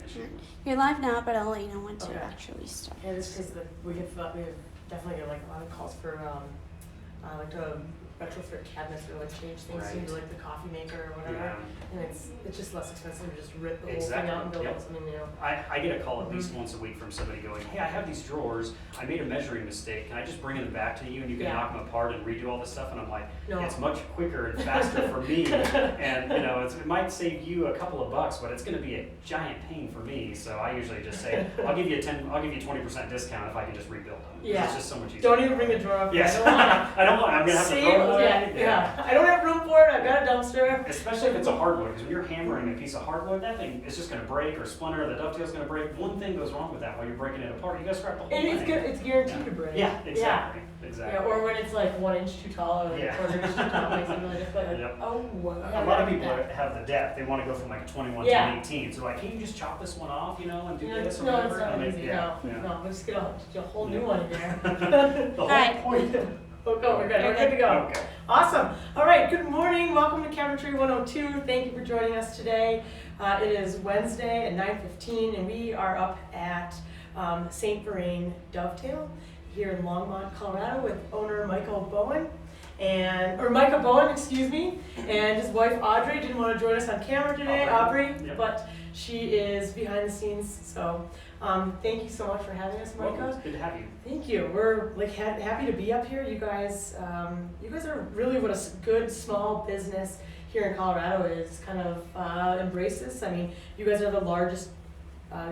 finishing. You're live now, but I'll let you know when to Okay. actually start. Yeah, this is we have definitely get like a lot of calls for like to retrofit cabinets or like change things Right. to like the coffee maker or whatever. Yeah. And it's just less expensive to just rip the whole Exactly. thing out and build Yep. something new. I get a call at least once a week from somebody going, hey, I have these drawers, I made a measuring mistake, can I just bring them back to you and you can Yeah. knock them apart and redo all this stuff? And I'm like, No. it's much quicker and faster for me, and you know, it might save you a couple of bucks, but it's gonna be a giant pain for me, so I usually just say, I'll give you 20% discount if I can just rebuild them. Yeah. It's just so much easier. Don't even bring the drawer up. Yes. I don't want it. I don't want, I'm gonna have to throw it away. Yeah. I don't have room for it. I've got a dumpster. Especially if it's a hardwood, because when you're hammering a piece of hardwood, that thing is just going to break or splinter, the dovetail's going to break. One thing goes wrong with that while you're breaking it apart, you got to scrap the whole And thing. it's guaranteed to break. Yeah, exactly. Yeah, Exactly. or when it's like 1 inch too tall or like Yeah. a quarter inch too tall, makes it really difficult. Like, Yep. oh, what? A lot of people have the depth. They want to go from like a 21 Yeah. to an 18. So like, can you just chop this one off, you know, and do You know, this or no, whatever? it's not I mean, easy. yeah, No, yeah. no. Let's get a whole new Yeah. one in there. The whole Alright. point. Okay, we're good. We're good to go. Okay. Awesome. All right. Good morning. Welcome to Cabinetry 102. Thank you for joining us today. It is Wednesday at 9:15, and we are up at St. Vrain Dovetail here in Longmont, Colorado, with owner Micah Bowen, excuse me, and his wife Audrey. Didn't want to join us on camera today, Aubrey, Yep. but she is behind the scenes. So thank you so much for having us, Micah. Welcome. It's good to have you. Thank you. We're like happy to be up here. You guys are really what a good small business here in Colorado is kind of embraces. I mean, you guys are the largest.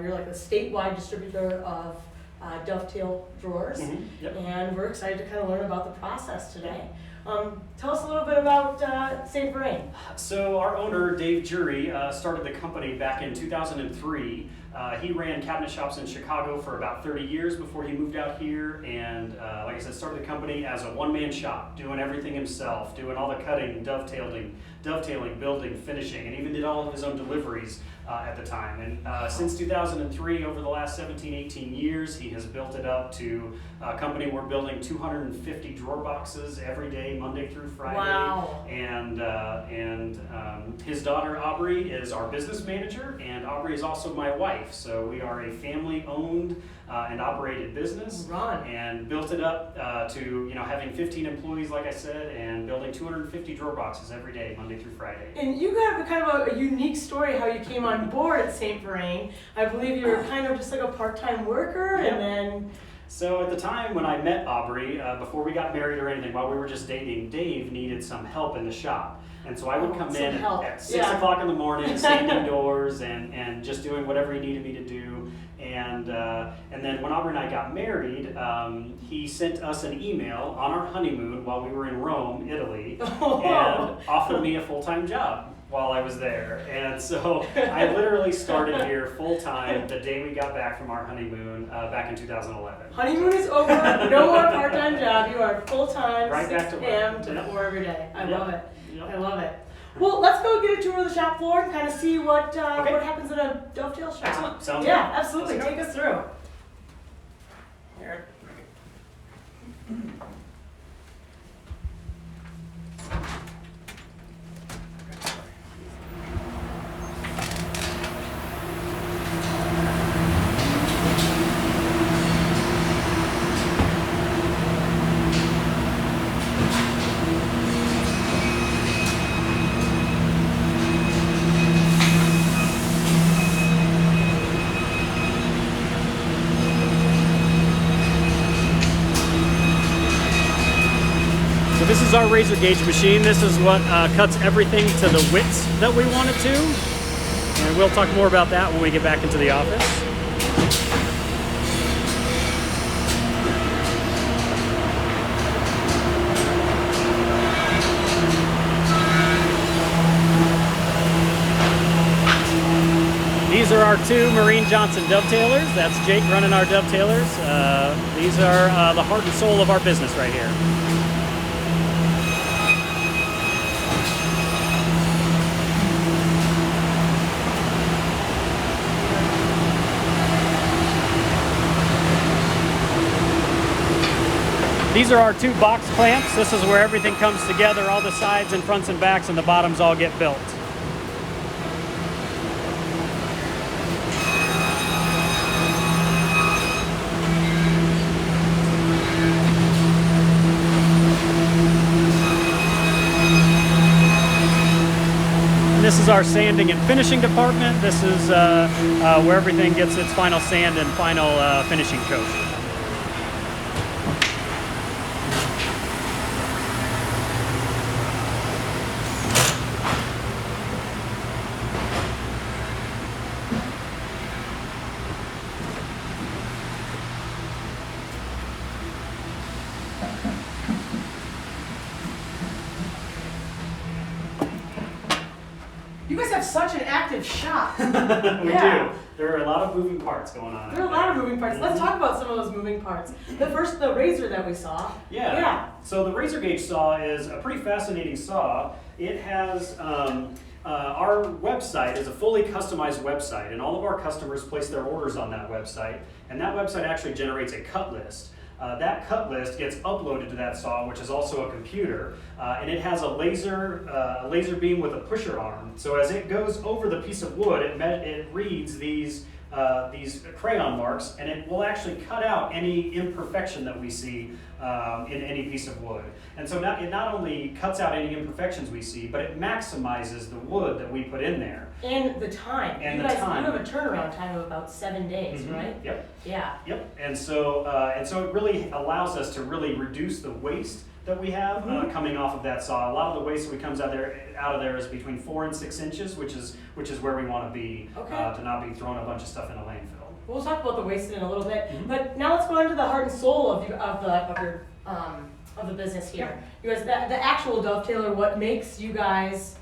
You're like a statewide distributor of dovetail drawers, Yep. and we're excited to kind of learn about the process today. Tell us a little bit about St. Vrain. So our owner, Dave Jury, started the company back in 2003. He ran cabinet shops in Chicago for about 30 years before he moved out here, and like I said, started the company as a one-man shop, doing everything himself, doing all the cutting, dovetailing, building, finishing, and even did all of his own deliveries at the time. And since 2003, over the last 17, 18 years, he has built it up to a company we're building 250 drawer boxes every day, Monday through Friday. Wow. And his daughter Aubrey is our business manager, and Aubrey is also my wife. So we are a family-owned and operated business, and built it up to having 15 employees, like I said, and building 250 drawer boxes every day, Monday through Friday. And you have kind of a unique story how you came on board at St. Vrain. I believe you were kind of just like a part-time worker, Yeah. and then. So at the time when I met Aubrey, before we got married or anything, while we were just dating, Dave needed some help in the shop. And so I would come in at 6 o'clock in the morning, sanding doors and just doing whatever he needed me to do. And then when Aubrey and I got married, he sent us an email on our honeymoon while we were in Rome, Italy, and offered me a full-time job while I was there. And so I literally started here full-time the day we got back from our honeymoon back in 2011. Honeymoon is over. No more part-time job. You are full-time, Right 6 back to work. a.m. to Yep. 4 every day. I Yep. love it. Yep. I love it. Well, let's go get a tour of the shop floor and kind of see what Okay. what happens in a dovetail shop. Excellent. Sounds Yeah, good. absolutely. Let's go. Take us through. Here. So this is our Razer Gauge machine. This is what cuts everything to the widths that we want it to. And we'll talk more about that when we get back into the office. These are our two Marine Johnson dovetailers. That's Jake running our dovetailers. These are the heart and soul of our business right here. These are our two box clamps. This is where everything comes together, all the sides and fronts and backs, and the bottoms all get built. this is our sanding and finishing department. This is where everything gets its final sand and final finishing coat. You guys have such an active shop. We do. There are a lot of moving parts going on. There are a lot of moving parts. Let's talk about some of those moving parts. The Razer that we saw. Yeah. So the Razer Gauge Saw is a pretty fascinating saw. It has, our website is a fully customized website, and all of our customers place their orders on that website, and that website actually generates a cut list. That cut list gets uploaded to that saw, which is also a computer, and it has a laser beam with a pusher arm. So as it goes over the piece of wood, it reads these crayon marks, and it will actually cut out any imperfection that we see in any piece of wood. And so it not only cuts out any imperfections we see, but it maximizes the wood that we put in there. And the time. And you the guys, time. You have a turnaround time of about 7 days, right? Yep. Yeah. Yep. And so it really allows us to really reduce the waste that we have coming off of that saw. A lot of the waste that comes out of there is between 4 and 6 inches, which is where we want to be, to not be throwing a bunch of stuff in a landfill. We'll talk about the waste in a little bit, but now let's go into the heart and soul of the business here. You guys, the actual dovetailer, what makes you guys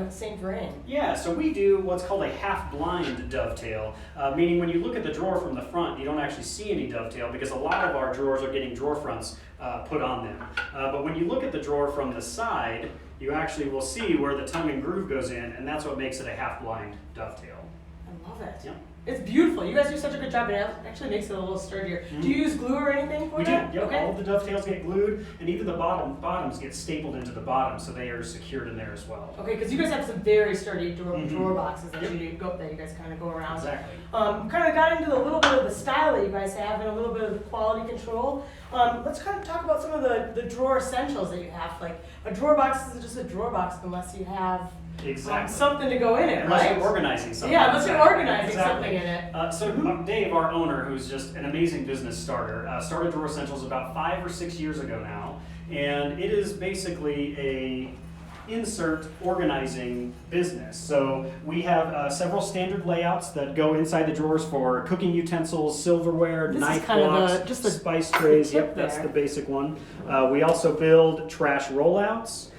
St. Vrain? Yeah, so we do what's called a half-blind dovetail, meaning when you look at the drawer from the front, you don't actually see any dovetail because a lot of our drawers are getting drawer fronts put on them. But when you look at the drawer from the side, you actually will see where the tongue and groove goes in, and that's what makes it a half-blind dovetail. I love it. Yeah. It's beautiful. You guys do such a good job. It actually makes it a little sturdier. Do you use glue or anything for that? We do. Yep. Okay. All of the dovetails get glued, and even the bottoms get stapled into the bottom, so they are secured in there as well. Okay, because you guys have some very sturdy drawer boxes that you guys kind of go around. Exactly. Kind of got into a little bit of the style that you guys have and a little bit of the quality control. Let's kind of talk about some of the drawer essentials that you have. Like a drawer box isn't just a drawer box unless you have something to go in it, unless right? You're organizing something. Yeah, unless you're organizing something in it. So Dave, our owner, who's just an amazing business starter, started Drawer Essentials about 5 or 6 years ago now, and it is basically a insert organizing business. So we have several standard layouts that go inside the drawers for cooking utensils, silverware, knife blocks, spice trays. Yep, that's the basic one. We also build trash rollouts.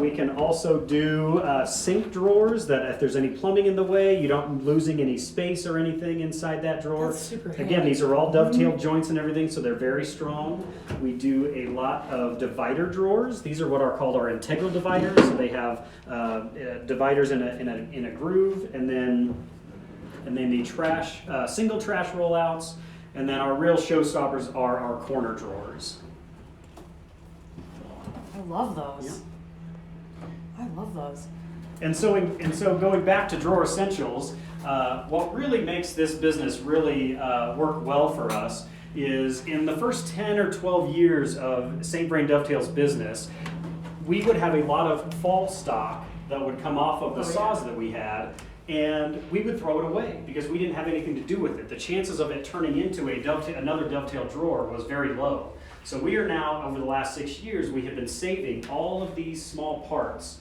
We can also do sink drawers that if there's any plumbing in the way, you don't losing any space or anything inside that drawer. That's super handy. Again, these are all dovetail joints and everything, so they're very strong. We do a lot of divider drawers. These are what are called our integral dividers. So they have dividers in a groove, and then the trash single trash rollouts, and then our real showstoppers are our corner drawers. I love those. Yeah. I love those. And so going back to Drawer Essentials, what really makes this business really work well for us is in the first 10 or 12 years of St. Vrain Dovetail's business, we would have a lot of fall stock that would come off of the saws that we had, and we would throw it away because we didn't have anything to do with it. The chances of it turning into another dovetail drawer was very low. So we are now, over the last 6 years, we have been saving all of these small parts,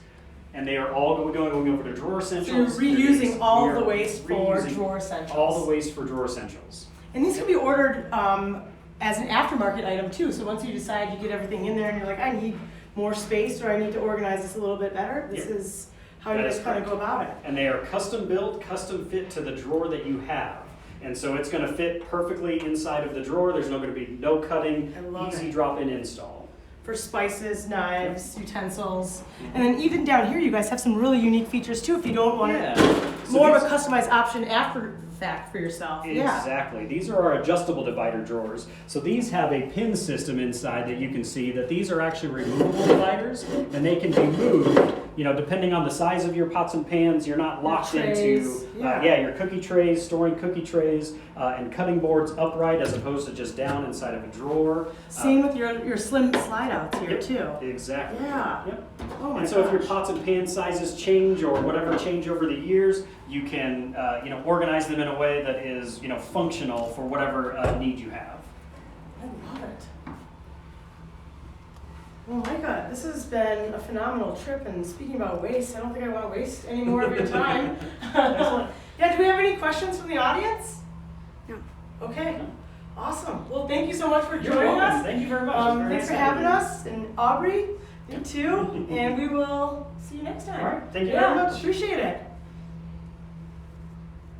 and they are all going over to Drawer Essentials. So you're reusing all the waste for Drawer Essentials. All the waste for Drawer Essentials. And these can be ordered as an aftermarket item too. So once you decide you get everything in there and you're like, I need more space or I need to organize this a little bit better, this is how you guys kind of go about it. And they are custom built, custom fit to the drawer that you have. And so it's going to fit perfectly inside of the drawer. There's going to be no cutting, easy drop-in install. For spices, knives, utensils. And then even down here, you guys have some really unique features too if you don't want more of a customized option after fact for yourself. Exactly. These are our adjustable divider drawers. So these have a pin system inside that you can see that these are actually removable dividers, and they can be moved depending on the size of your pots and pans, you're not locked trays, into your cookie trays, storing cookie trays and cutting boards upright as opposed to just down inside of a drawer. Same with your slim slide outs here too. Exactly. Yeah. Yep. Oh my And so if your gosh. pots and pan sizes change or whatever change over the years, you can organize them in a way that is functional for whatever need you have. I love it. Well, Micah, this has been a phenomenal trip, and speaking about waste, I don't think I want to waste any more of your time. Excellent. Yeah, do we have any questions from the audience? No. Okay, awesome. Well, thank you so much for You're joining welcome. us. Thank you very much. It's very Thanks nice for having us, and Aubrey, you too, and we will see you next time. All right. Thank you Yeah, very much. appreciate it.